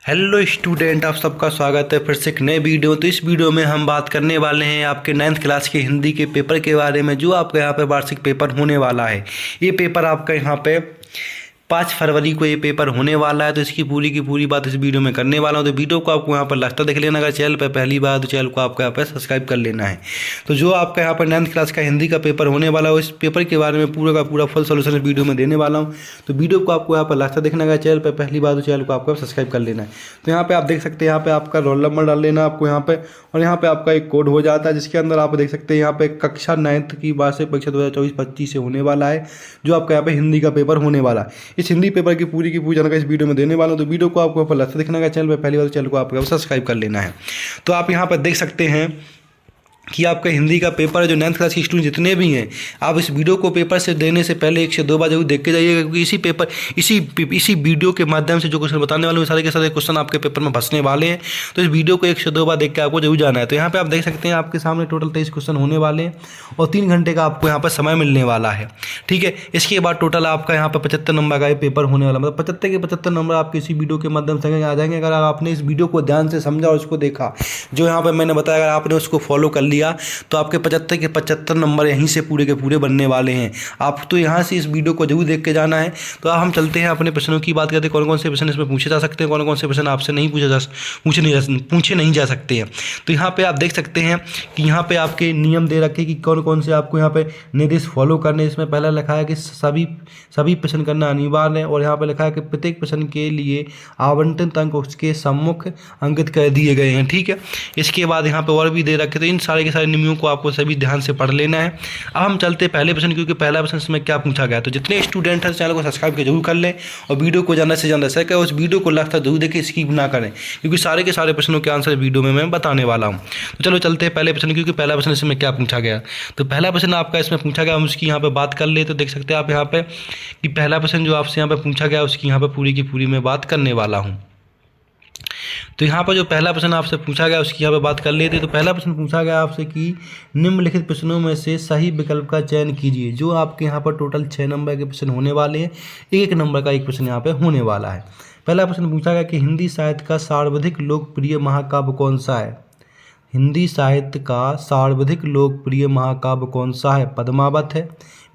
Hello student, आप सबका स्वागत है फिर से एक नए वीडियो। तो इस वीडियो में हम बात करने वाले हैं आपके 9th क्लास के हिंदी के पेपर के बारे में, जो आपका यहाँ पे वार्षिक पेपर होने वाला है। ये पेपर आपका यहाँ पे 5 फरवरी को ये पेपर होने वाला है। तो इसकी पूरी की पूरी बात इस वीडियो में करने वाला हूँ। तो वीडियो को आपको यहाँ पर लास्ट तक देख लेना। अगर चैनल पर पहली बार तो चैनल को आपको यहाँ पर सब्सक्राइब कर लेना है। तो जो आपका यहाँ पर 9th क्लास का हिंदी का पेपर होने वाला है, इस पेपर के बारे में पूरा का पूरा फुल सोल्यूशन इस वीडियो में देने वाला हूँ। तो वीडियो को आपको यहाँ पर लास्ट तक देखना है। चैनल पर पहली बार तो चैनल को आपको सब्सक्राइब कर लेना है। तो यहाँ पे आप देख सकते हैं, यहाँ पे आपका रोल नंबर डाल लेना आपको यहाँ पे, और यहाँ पे आपका एक कोड हो जाता है, जिसके अंदर आप देख सकते हैं यहाँ पे कक्षा 9th की वार्षिक परीक्षा 2024-25 से होने वाला है, जो आपका यहाँ पे हिंदी का पेपर होने वाला है। इस हिंदी पेपर की पूरी जानकारी इस वीडियो में देने वाला हूँ। तो वीडियो को आपको पर लास्ट देखना है। चैनल पर पहली बार चैनल को आपको सब्सक्राइब कर लेना है। तो आप यहाँ पर देख सकते हैं कि आपका हिंदी का पेपर है, जो 9th क्लास के स्टूडेंट जितने भी हैं, आप इस वीडियो को पेपर से देने से पहले 1 से 2 बार जरूर देख के जाइएगा, क्योंकि इसी वीडियो के माध्यम से जो क्वेश्चन बताने वाले हैं, सारे के सारे क्वेश्चन आपके पेपर में फंसने वाले हैं। तो इस वीडियो को 1 से 2 बार देख के आपको जरूर जाना है। तो यहाँ पे आप देख सकते हैं, आपके सामने टोटल 23 क्वेश्चन होने वाले हैं और 3 घंटे का आपको यहाँ पर समय मिलने वाला है। ठीक है, इसके बाद टोटल आपका यहाँ पर 75 नंबर का पेपर होने वाला, मतलब 75 के 75 नंबर आपके इसी वीडियो के माध्यम से आ जाएंगे। अगर आपने इस वीडियो को ध्यान से समझा और उसको देखा, जो यहाँ पर मैंने बताया, अगर आपने उसको फॉलो कर लिया, तो आपके 75 के 75 नंबर यहीं से पूरे के पूरे बनने वाले हैं। आप तो यहाँ से इस वीडियो को जरूर देख के जाना है। तो अब हम चलते हैं अपने प्रश्नों की बात करते हैं। कौन कौन से प्रश्न इसमें पूछे जा सकते हैं, कौन कौन से प्रश्न आपसे नहीं पूछे नहीं जा सकते हैं। तो यहाँ पे आप देख सकते हैं कि यहाँ पे आपके नियम दे रखे कि कौन कौन से आपको यहाँ पे निर्देश फॉलो करने। इसमें पहला लिखा है कि सभी प्रश्न करना अनिवार्य है, और यहाँ पे लिखा है कि प्रत्येक प्रश्न के लिए आवंटित अंक उसके सम्मुख अंकित कर दिए गए हैं। ठीक है, इसके बाद यहाँ पे और भी दे रखे। तो इन सारे के सारे नियमों को आपको सभी ध्यान से पढ़ लेना है। अब हम चलते हैं पहले प्रश्न, क्योंकि पहला प्रश्न इसमें क्या पूछा गया। तो जितने स्टूडेंट हैं चैनल को सब्सक्राइब के जरूर कर लें, और वीडियो को ज़्यादा से ज़्यादा शेयर करें। उस वीडियो को लास्ट तक जरूर देखें, स्किप ना करें, क्योंकि सारे के सारे प्रश्नों के आंसर वीडियो में मैं बताने वाला हूँ। तो चलो चलते हैं पहले प्रश्न, क्योंकि पहला प्रश्न इसमें क्या पूछा गया। तो पहला प्रश्न आपका इसमें पूछा गया, हम उसकी यहाँ पर बात कर ले। तो देख सकते हैं आप यहाँ पे कि पहला प्रश्न जो आपसे यहाँ पर पूछा गया, उसकी यहाँ पर पूरी की पूरी मैं बात करने वाला हूँ। तो यहाँ पर जो पहला प्रश्न आपसे पूछा गया, उसकी यहाँ पे बात कर लेते। तो पहला प्रश्न पूछा गया आपसे कि निम्नलिखित प्रश्नों में से सही विकल्प का चयन कीजिए। जो आपके यहाँ पर टोटल 6 नंबर के प्रश्न होने वाले हैं, 1 नंबर का एक प्रश्न यहाँ पे होने वाला है। पहला प्रश्न पूछा गया कि हिंदी साहित्य का सर्वाधिक लोकप्रिय महाकाव्य कौन सा है। हिंदी साहित्य का सर्वाधिक लोकप्रिय महाकाव्य कौन सा है। पद्मावत है,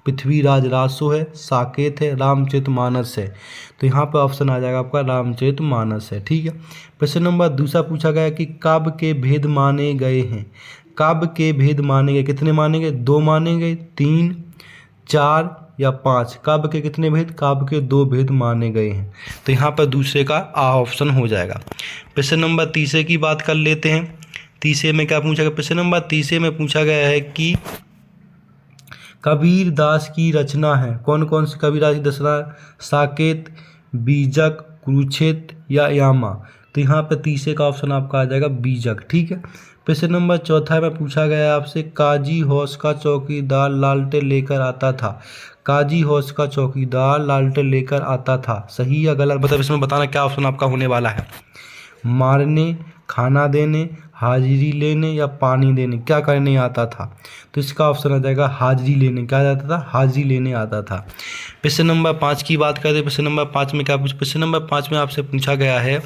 पृथ्वीराज रासो है, साकेत है, रामचरितमानस है। तो यहाँ पर ऑप्शन आ जाएगा आपका रामचरितमानस है। ठीक है, प्रश्न नंबर दूसरा पूछा गया कि काव्य के भेद माने गए हैं। काव्य के भेद माने गए, कितने माने गए। 2 माने गए, 3, 4 या 5। काव्य के कितने भेद, काव्य के 2 भेद माने गए हैं। तो यहाँ पर दूसरे का ऑप्शन हो जाएगा। प्रश्न नंबर तीसरे की बात कर लेते हैं। तीसरे में क्या पूछा गया। प्रश्न नंबर तीसरे में पूछा गया है कि कबीर दास की रचना है। कौन कौन सी कबीर दास की रचना। साकेत, बीजक, कुरुक्षेत्र या यामा। तो यहाँ पे तीसरे का ऑप्शन आपका आ जाएगा बीजक। ठीक है, प्रश्न नंबर चौथा में पूछा गया आपसे काजी हौस का चौकीदार लालटेन लेकर आता था। काजी हौस का चौकीदार लालटेन लेकर आता था, सही या गलत। मतलब इसमें बताना क्या ऑप्शन आपका होने वाला है। मारने, खाना देने, हाजिरी लेने या पानी देने, क्या करने आता था। तो इसका ऑप्शन आ जाएगा हाजिरी लेने। क्या आता था, हाजिरी लेने आता था। प्रश्न नंबर 5 की बात करें। प्रश्न नंबर 5 में क्या पूछा। प्रश्न नंबर 5 में आपसे पूछा गया है,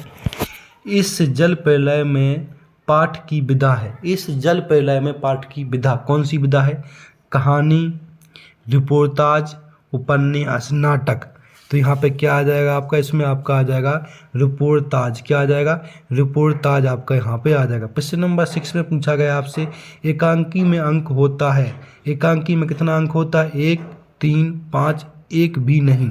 इस जल प्रलय में पाठ की विधा है। इस जल प्रलय में पाठ की विधा कौन सी विधा है। कहानी, रिपोर्टाज, उपन्यास, नाटक। तो यहाँ पे क्या आ जाएगा आपका, इसमें आपका आ जाएगा रिपोर्टाज। क्या आ जाएगा, रिपोर्टाज आपका यहाँ पे आ जाएगा। प्रश्न नंबर 6 में पूछा गया आपसे एकांकी में अंक होता है। एकांकी में कितना अंक होता है। 1, 3, 5, 1 भी नहीं।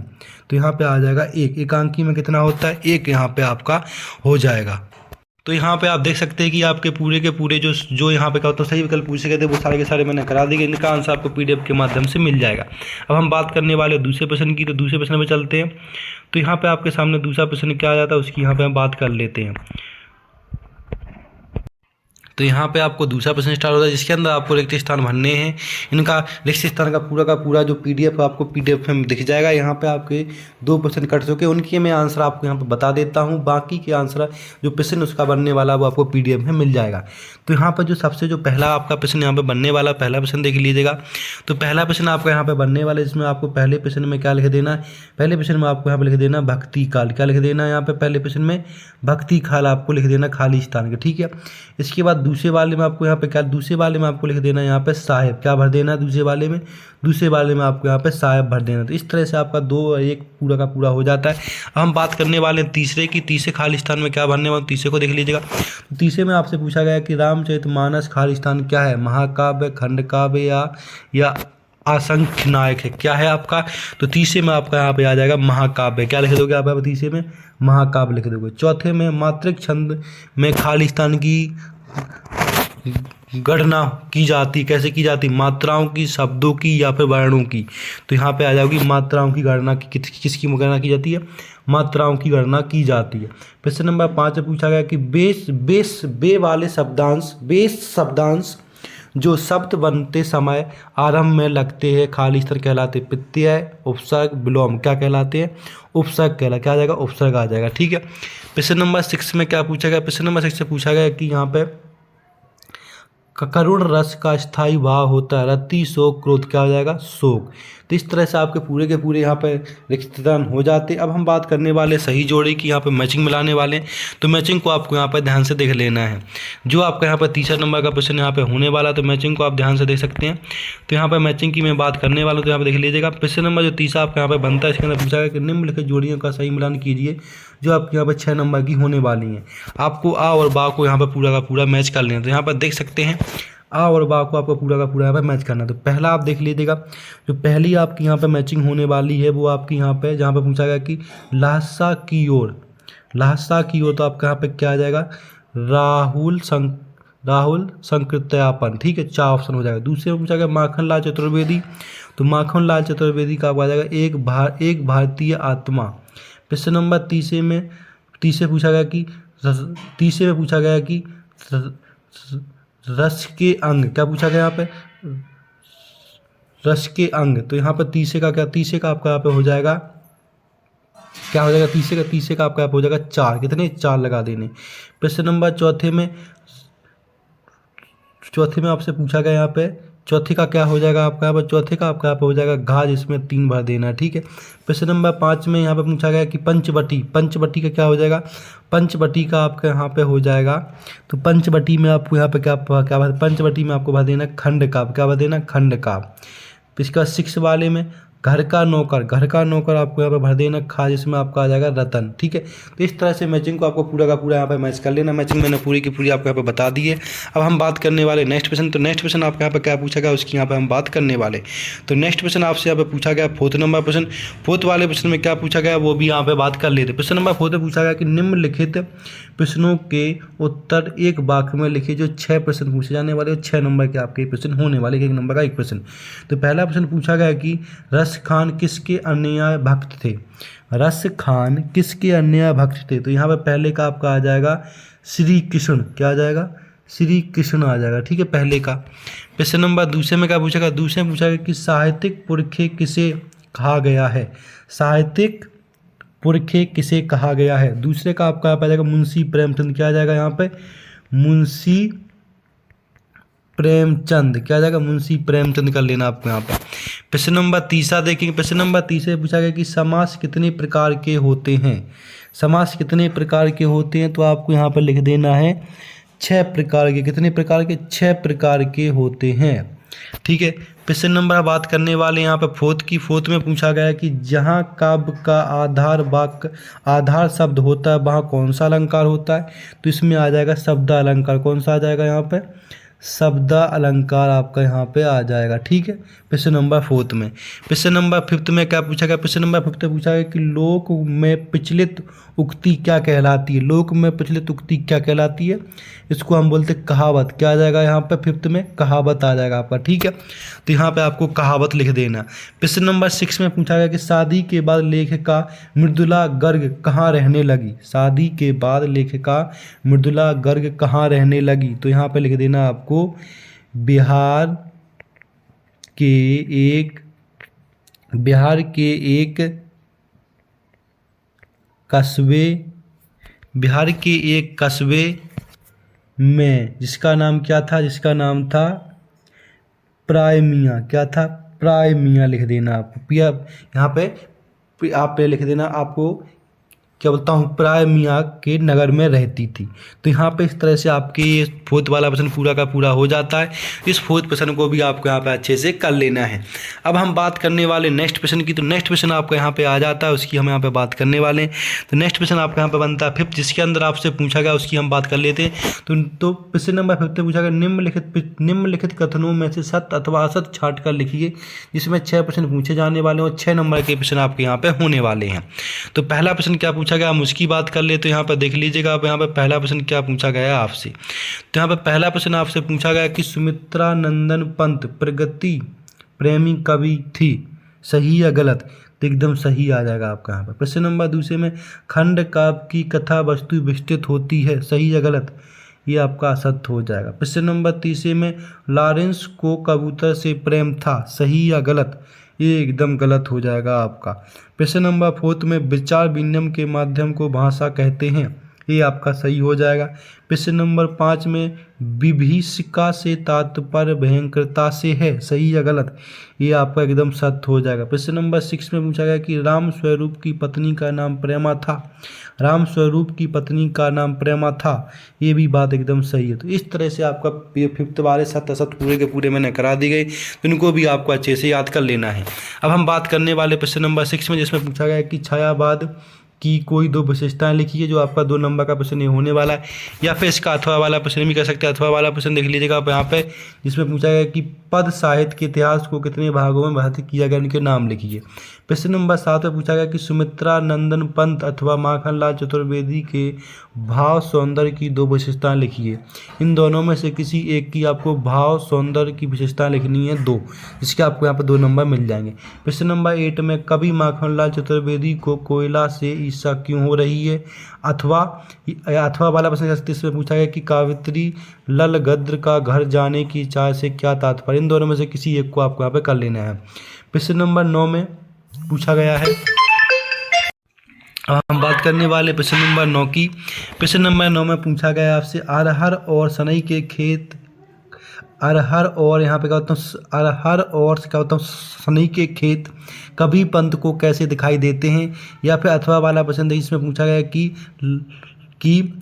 तो यहाँ पे आ जाएगा 1। एकांकी में कितना होता है, 1 यहाँ पे आपका हो जाएगा। तो यहाँ पे आप देख सकते हैं कि आपके पूरे के पूरे जो यहाँ पे क्या होता है सही विकल्प पूछे गए थे, वो सारे के सारे मैंने करा दिए। इनका आंसर आपको PDF के माध्यम से मिल जाएगा। अब हम बात करने वाले दूसरे प्रश्न की। तो दूसरे प्रश्न में चलते हैं। तो यहाँ पे आपके सामने दूसरा प्रश्न क्या आ जाता है, उसकी यहाँ पे हम बात कर लेते हैं। तो यहाँ पे आपको दूसरा प्रश्न स्टार्ट होता है, जिसके अंदर आपको रिक्त स्थान भरने हैं। इनका रिक्त स्थान का पूरा जो PDF आपको PDF में दिख जाएगा। यहाँ पे आपके 2 प्रश्न कट चुके, उनके मैं आंसर आपको यहाँ पे बता देता हूँ। बाकी के आंसर जो प्रश्न उसका बनने वाला वो आपको PDF में मिल जाएगा। तो यहाँ पर जो पहला आपका प्रश्न यहाँ पे बनने वाला, पहला प्रश्न देख लीजिएगा। तो पहला प्रश्न आपका यहाँ पे बनने वाला है, जिसमें आपको पहले प्रश्न में क्या लिख देना है, पहले प्रश्न में आपको यहाँ पे लिख देना भक्ति काल। क्या लिख देना है यहाँ पे पहले प्रश्न में, भक्ति काल आपको लिख देना खाली स्थान के, ठीक है। इसके बाद दूसरे वाले में आपको यहाँ पे क्या, दूसरे वाले में आपको लिख देना यहाँ पे साहेब, क्या भर देना है दूसरे वाले में आपको यहाँ पे साहेब भर देना। तो इस तरह से आपका 2 और 1 पूरा का पूरा हो जाता है। अब हम बात करने वाले हैं तीसरे की। तीसरे खाली स्थान में क्या भरने वाले, तीसरे को देख लीजिएगा। तो तीसरे में आपसे पूछा गया कि रामचरितमानस खाली स्थान क्या है, महाकाव्य, खंड काव्य या असंख्य नायक है, क्या है आपका। तो तीसरे में आपका यहाँ पे आ जाएगा महाकाव्य। क्या लिख दोगे आप यहाँ पे तीसरे में, महाकाव्य लिख दोगे। चौथे में मात्रिक छंद में खाली स्थान की गणना की जाती, कैसे की जाती, मात्राओं की, शब्दों की या फिर वर्णों की। तो यहाँ पे आ जाएगी मात्राओं की गणना की, किसकी गणना की जाती है, मात्राओं की गणना की जाती है। प्रश्न नंबर 5 में पूछा गया कि बे वाले शब्दांश जो शब्द बनते समय आरंभ में लगते हैं खाली स्थान कहलाते, प्रत्यय, उपसर्ग, विलोम क्या कहलाते हैं, उपसर्ग कहलाते, क्या आ जाएगा, उपसर्ग आ जाएगा, ठीक है। प्रश्न नंबर 6 में क्या पूछा गया, प्रश्न नंबर 6 से पूछा गया कि यहाँ पे करुण रस का स्थायी भाव होता है, रति, शोक, क्रोध, क्या हो जाएगा, शोक। तो इस तरह से आपके पूरे के पूरे यहाँ पे रिक्त स्थान हो जाते। अब हम बात करने वाले सही जोड़ी की, यहाँ पे मैचिंग मिलाने वाले हैं। तो मैचिंग को आपको यहाँ पर ध्यान से देख लेना है। जो आपका यहाँ पर तीसरा नंबर का प्रश्न यहाँ पे होने वाला, तो मैचिंग को आप ध्यान से देख सकते हैं। तो यहाँ पर मैचिंग की मैं बात करने वाला हूँ, तो यहाँ पर देख लीजिएगा। प्रश्न नंबर जो तीसरा आपका यहाँ पर बनता है, इसके अंदर पूछा गया कि निम्नलिखित जोड़ियों का सही मिलान कीजिए जो आपके यहाँ पर 6 नंबर की होने वाली हैं। आपको आ और बा को यहाँ पर पूरा का पूरा मैच कर लेना। तो यहाँ पर देख सकते हैं आ और बा को आपको पूरा का पूरा यहाँ पे मैच करना है। तो पहला आप देख लीजिएगा, जो पहली आपकी यहाँ पे मैचिंग होने वाली है वो आपकी यहाँ पे, जहाँ पे पूछा गया कि लहसा की ओर, तो आपका यहाँ पे क्या आ जाएगा, राहुल संकृत्यापन, ठीक है, 4 ऑप्शन हो जाएगा। दूसरे में पूछा गया माखन लाल चतुर्वेदी, तो माखन लाल चतुर्वेदी का आपको आ जाएगा एक भारतीय आत्मा। प्रश्न नंबर तीसरे में पूछा गया कि रस के अंग, क्या पूछा गया यहाँ पे, रस के अंग। तो यहाँ पर तीसरे का आपका यहाँ पे हो जाएगा, क्या हो जाएगा, तीसरे का आपका यहाँ पे हो जाएगा 4, कितने 4 लगा देने। प्रश्न नंबर चौथे में आपसे पूछा गया यहाँ पे, चौथे का क्या हो जाएगा आपका यहाँ पर, चौथे का आपका यहाँ पे हो जाएगा घा, जिसमें 3 भर देना है, ठीक है। प्रश्न नंबर 5 में यहाँ पे पूछा गया कि पंचवटी का क्या हो जाएगा, पंचवटी का आपका यहाँ पे हो जाएगा। तो पंचवटी में आपको यहाँ पे पंचवटी में आपको भर देना खंड काव्य, क्या भर देना, खंड काव्य। इसका 6 वाले में घर का नौकर आपको यहाँ पे भर देना खा, जिसमें आपका आ जाएगा रतन, ठीक है। तो इस तरह से मैचिंग को आपको पूरा का पूरा यहाँ पे मैच कर लेना। मैचिंग मैंने पूरी की पूरी आपको यहाँ पे बता दी है। अब हम बात करने वाले नेक्स्ट प्रश्न। तो नेक्स्ट प्रश्न आपके यहाँ पे क्या पूछा गया, उसकी यहाँ पे हम बात करने वाले। तो नेक्स्ट प्रश्न आपसे यहाँ पे पूछा गया 4th नंबर प्रश्न। 4th वाले प्रश्न में क्या पूछा गया वो भी यहाँ पे बात कर लेते। प्रश्न नंबर 4 में पूछा गया कि निम्नलिखित प्रश्नों के उत्तर एक वाक्य में लिखिए। जो 6 प्रश्न पूछे जाने वाले, 6 नंबर के आपके प्रश्न होने वाले, 1 नंबर का 1 प्रश्न। तो पहला प्रश्न पूछा गया कि रस खान किसके अन्याय भक्त थे, रस खान किसके अन्याय भक्त थे। तो यहाँ पे पहले का आपका आ जाएगा श्री कृष्ण, क्या आ जाएगा, श्री कृष्ण आ जाएगा, ठीक है, पहले का। प्रश्न नंबर दूसरे में क्या पूछा गया, दूसरे में पूछा गया कि साहित्यिक पुरखे किसे कहा गया है, साहित्यिक पुरखे किसे कहा गया है। दूसरे का आपका आ जाएगा मुंशी प्रेमचंद, क्या आ जाएगा यहाँ पे, मुंशी प्रेमचंद, क्या आ जाएगा, मुंशी प्रेमचंद कर लेना आपको यहाँ पर। प्रश्न नंबर तीसरा देखेंगे। प्रश्न नंबर तीसरे पूछा गया कि समास कितने प्रकार के होते हैं, समास कितने प्रकार के होते हैं। तो आपको यहाँ पर लिख देना है 6 प्रकार के, कितने प्रकार के, 6 प्रकार के होते हैं, ठीक है। प्रश्न नंबर बात करने वाले यहाँ पे 4th में पूछा गया कि जहाँ काव्य का आधार शब्द होता है वहाँ कौन सा अलंकार होता है। तो इसमें आ जाएगा शब्द अलंकार, कौन सा आ जाएगा यहाँ पे, शब्द अलंकार आपका यहाँ पे आ जाएगा। ठीक है, प्रश्न नंबर 4 में। प्रश्न नंबर 5 में क्या पूछा गया? प्रश्न नंबर 5 में पूछा गया कि लोक में प्रचलित उक्ति क्या कहलाती है? लोक में प्रचलित उक्ति क्या कहलाती है? इसको हम बोलते हैं कहावत। क्या आ जाएगा यहाँ पे 5 में? कहावत आ जाएगा आपका। ठीक है, तो यहाँ पे आपको कहावत लिख देना। प्रश्न नंबर 6 में पूछा गया कि शादी के बाद लेखिका मृदुला गर्ग कहाँ रहने लगी? शादी के बाद लेखिका मृदुला गर्ग कहाँ रहने लगी? तो यहाँ पे लिख देना आपको बिहार के एक कस्बे में, जिसका नाम क्या था? जिसका नाम था प्राइमिया। क्या था? प्राइमिया लिख देना आप। यहाँ पे आप लिख देना, आपको क्या बोलता हूँ, प्राइमिया के नगर में रहती थी। तो यहाँ पे इस तरह से आपके ये 4th वाला प्रश्न पूरा का पूरा हो जाता है। इस 4th प्रश्न को भी आपको यहाँ पे अच्छे से कर लेना है। अब हम बात करने वाले नेक्स्ट प्रश्न की। तो नेक्स्ट प्रश्न आपको यहाँ पे आ जाता है, उसकी हम यहाँ पे बात करने वाले हैं। तो नेक्स्ट प्रश्न आपका यहाँ पे बनता है 5th, जिसके अंदर आपसे पूछा गया, उसकी हम बात कर लेते हैं। तो प्रश्न नंबर 5 में पूछा गया निम्नलिखित कथनों में से सत्य अथवा असत्य छाट कर लिखिए, जिसमें 6 प्रश्न पूछे जाने वाले हैं और 6 नंबर के प्रश्न आपके यहाँ पे होने वाले हैं। तो पहला प्रश्न क्या पूछा गया, हम उसकी बात कर ले। तो यहाँ पर देख लीजिएगा, आप यहाँ पर पहला प्रश्न क्या पूछा गया आपसे। तो यहाँ पर पहला प्रश्न आपसे पूछा गया कि सुमित्रा नंदन पंत प्रगति प्रेमी कवि थी, सही या गलत? तो एकदम सही आ जाएगा आपका यहाँ पर। प्रश्न नंबर 2 में खंड काव्य की कथा वस्तु विस्तृत होती है, सही या गलत? ये आपका असत्य हो जाएगा। प्रश्न नंबर 3 में लॉरेंस को कबूतर से प्रेम था, सही या गलत? ये एकदम गलत हो जाएगा आपका। प्रश्न नंबर 4 में विचार विनिमय के माध्यम को भाषा कहते हैं, ये आपका सही हो जाएगा। प्रश्न नंबर 5 में विभीषिका से तात्पर्य भयंकरता से है, सही या गलत? ये आपका एकदम सत्य हो जाएगा। प्रश्न नंबर 6 में पूछा गया कि राम स्वरूप की पत्नी का नाम प्रेमा था, राम स्वरूप की पत्नी का नाम प्रेमा था, ये भी बात एकदम सही है। तो इस तरह से आपका 5th वाले सत्य असत्य पूरे के पूरे मैंने करा दी गई, तो इनको भी आपको अच्छे से याद कर लेना है। अब हम बात करने वाले प्रश्न नंबर 6 में, जिसमें पूछा गया कि छायावाद की कोई 2 विशेषताएं लिखिए, जो आपका 2 नंबर का प्रश्न होने वाला है। या फिर इसका अथवा वाला प्रश्न भी कर सकते हैं। अथवा वाला प्रश्न देख लीजिएगा आप यहाँ पे, जिसमें पूछा गया कि पद साहित्य के इतिहास को कितने भागों में विभाजित किया गया, इनके नाम लिखिए। प्रश्न नंबर 7 में पूछा गया कि सुमित्रा नंदन पंत अथवा माखनलाल चतुर्वेदी के भाव सौंदर्य की 2 विशेषताएं लिखिए। इन दोनों में से किसी एक की आपको भाव सौंदर्य की विशेषताएं लिखनी है 2, जिसके आपको यहाँ पर 2 नंबर मिल जाएंगे। प्रश्न नंबर 8 में कवि माखनलाल चतुर्वेदी को कोयला से ईर्ष्या क्यों हो रही है? अथवा वाला प्रश्न 36 में पूछा गया कि कावित्री ललगद्र का घर जाने की चाह से क्या तात्पर्य? इन दोनों में से किसी एक को आपको यहाँ पे कर लेना है। प्रश्न नंबर 9 में पूछा गया है, अब हम बात करने वाले प्रश्न नंबर 9 की। प्रश्न नंबर 9 में पूछा गया आपसे अरहर और सनई के खेत, अरहर और यहाँ पे क्या होता है, अरहर और क्या होता है सनई के खेत कभी पंत को कैसे दिखाई देते हैं? या फिर अथवा वाला प्रश्न है, इसमें पूछा गया कि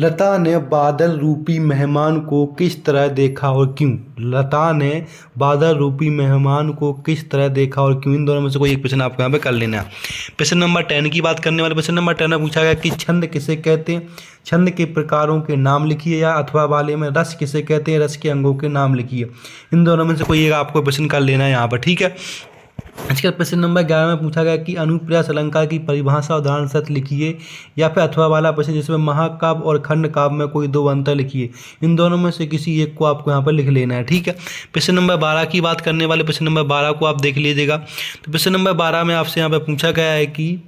लता ने बादल रूपी मेहमान को किस तरह देखा और क्यों? लता ने बादल रूपी मेहमान को किस तरह देखा और क्यों? इन दोनों में से कोई एक प्रश्न आपको यहाँ पे कर लेना है। प्रश्न नंबर 10 की बात करने वाले। प्रश्न नंबर 10 में पूछा गया कि छंद किसे कहते हैं? छंद के प्रकारों के नाम लिखिए। या अथवा वाले में रस किसे कहते हैं? रस के अंगों के नाम लिखिए। इन दोनों में से कोई एक आपको प्रश्न कर लेना है यहाँ पर, ठीक है। इसके प्रश्न नंबर 11 में पूछा गया कि अनुप्रास अलंकार की परिभाषा उदाहरण सहित लिखिए। या फिर अथवा वाला प्रश्न जिसमें महाकाव्य और खंड काव्य में कोई 2 अंतर लिखिए। इन दोनों में से किसी एक को आपको यहाँ पर लिख लेना है, ठीक है। प्रश्न नंबर 12 की बात करने वाले। प्रश्न नंबर 12 को आप देख लीजिएगा। तो प्रश्न नंबर 12 में आपसे यहाँ पर पूछा गया है कि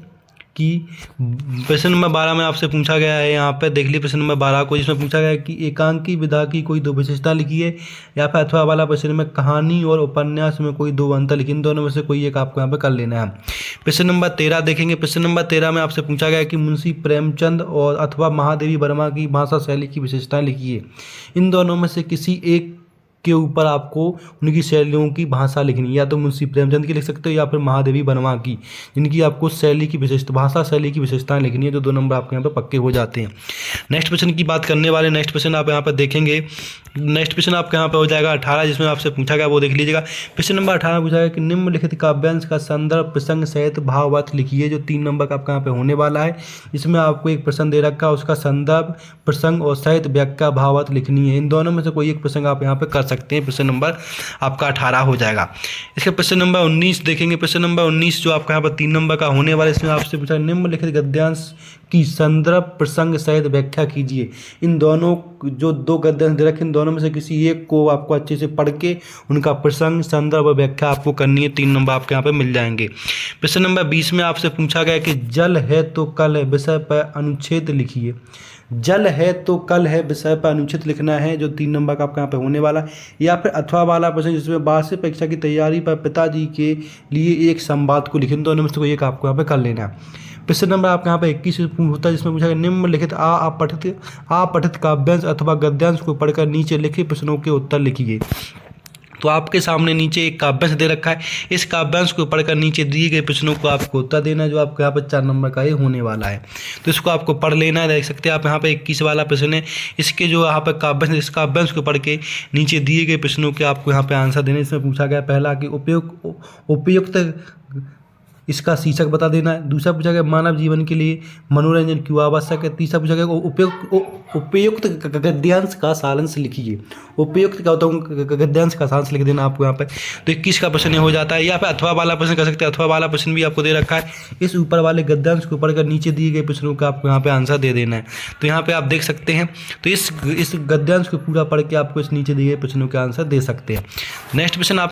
प्रश्न नंबर 12 में आपसे पूछा गया है, यहाँ पे देख लीजिए प्रश्न नंबर 12 को, जिसमें पूछा गया है कि एकांकी विधा की कोई 2 विशेषता लिखिए। या फिर अथवा वाला प्रश्न में कहानी और उपन्यास में कोई 2 अंतर लिखिए। इन दोनों में से कोई एक आपको यहाँ पे कर लेना है। प्रश्न नंबर 13 देखेंगे। प्रश्न नंबर 13 में आपसे पूछा गया है कि मुंशी प्रेमचंद और अथवा महादेवी वर्मा की भाषा शैली की विशेषताएं लिखिए। इन दोनों में से किसी एक के ऊपर आपको उनकी शैलियों की भाषा लिखनी है। या तो मुंशी प्रेमचंद की लिख सकते हो या फिर महादेवी वर्मा की, जिनकी आपको शैली की विशेषता, भाषा शैली की विशेषताएं लिखनी है। तो 2 नंबर आपके यहाँ पे पक्के हो जाते हैं। नेक्स्ट क्वेश्चन की बात करने वाले, नेक्स्ट क्वेश्चन आप यहाँ पर देखेंगे। नेक्स्ट क्वेश्चन आपके यहाँ पे हो जाएगा 18, जिसमें आपसे पूछा गया वो देख लीजिएगा। क्वेश्चन नंबर 18 पूछा गया कि निम्नलिखित काव्यांश का संदर्भ प्रसंग सहित भावार्थ लिखिए। जो 3 नंबर का आपका यहाँ पे होने वाला है। इसमें आपको एक प्रश्न दे रखा है, उसका संदर्भ प्रसंग और सहित व्याख्या भावार्थ लिखनी है। इन दोनों में से कोई एक प्रसंग आप यहाँ पे कर सकते हैं। प्रश्न नंबर आपका 18 हो जाएगा। इसका प्रश्न नंबर 19 देखेंगे। प्रश्न नंबर 19 जो आपका यहाँ पर 3 नंबर का होने वाला है, इसमें आपसे पूछा निम्नलिखित गद्यांश की संदर्भ प्रसंग सहित व्याख्या कीजिए। इन दोनों जो 2 गद्यांश दे रखे, इन दोनों में से किसी एक को आपको अच्छे से पढ़ के उनका प्रसंग, संदर्भ और व्याख्या आपको करनी है। 3 नंबर आपके यहाँ पे मिल जाएंगे। प्रश्न नंबर 20 में आपसे पूछा गया कि जल है तो कल है विषय पर अनुच्छेद लिखिए। जल है तो कल है विषय पर अनुच्छेद लिखना है, जो 3 नंबर का आपका यहाँ पे होने वाला है। या फिर अथवा वाला प्रश्न, जिसमें वार्षिक परीक्षा की तैयारी पर पिताजी के लिए एक संवाद को लिखें। दोनों में से कोई एक आपको यहाँ पे कर लेना है। प्रश्न नंबर आपके यहाँ पे 21 होता है, जिसमें पूछा गया निम्नलिखित अपठित काव्यांश अथवा गद्यांश को पढ़कर नीचे लिखे प्रश्नों के उत्तर लिखिए। तो आपके सामने नीचे एक काव्यांश दे रखा है। इस काव्यांश को पढ़कर नीचे दिए गए प्रश्नों को आपको उत्तर देना है, जो आपको यहाँ पर 4 नंबर का ये होने वाला है। तो इसको आपको पढ़ लेना है। देख सकते हैं आप यहाँ पे 21 वाला प्रश्न है। इसके जो यहाँ पर काव्यांश, इस काव्यांश को पढ़ के नीचे दिए गए प्रश्नों के आपको यहाँ पे आंसर देने। इसमें पूछा गया पहला कि उपयुक्त इसका शीर्षक बता देना है। दूसरा पूछा गया मानव जीवन के लिए मनोरंजन क्यों आवश्यक है। तीसरा पूछा गया उपयुक्त गद्यांश का सारांश लिखिए। उपयुक्त क्या होता है, गद्यांश का सारांश लिख देना आपको यहाँ पे। तो 21 का प्रश्न हो जाता है। या फिर अथवा वाला प्रश्न कर सकते हैं। अथवा वाला प्रश्न भी आपको दे रखा है। इस ऊपर वाले गद्यांश को पढ़कर नीचे दिए गए प्रश्नों का आपको यहाँ पे आंसर दे देना है। तो यहाँ पे आप देख सकते हैं। तो इस गद्यांश को पूरा पढ़ के आपको इस नीचे दिए गए प्रश्नों के आंसर दे सकते हैं। नेक्स्ट प्रश्न आप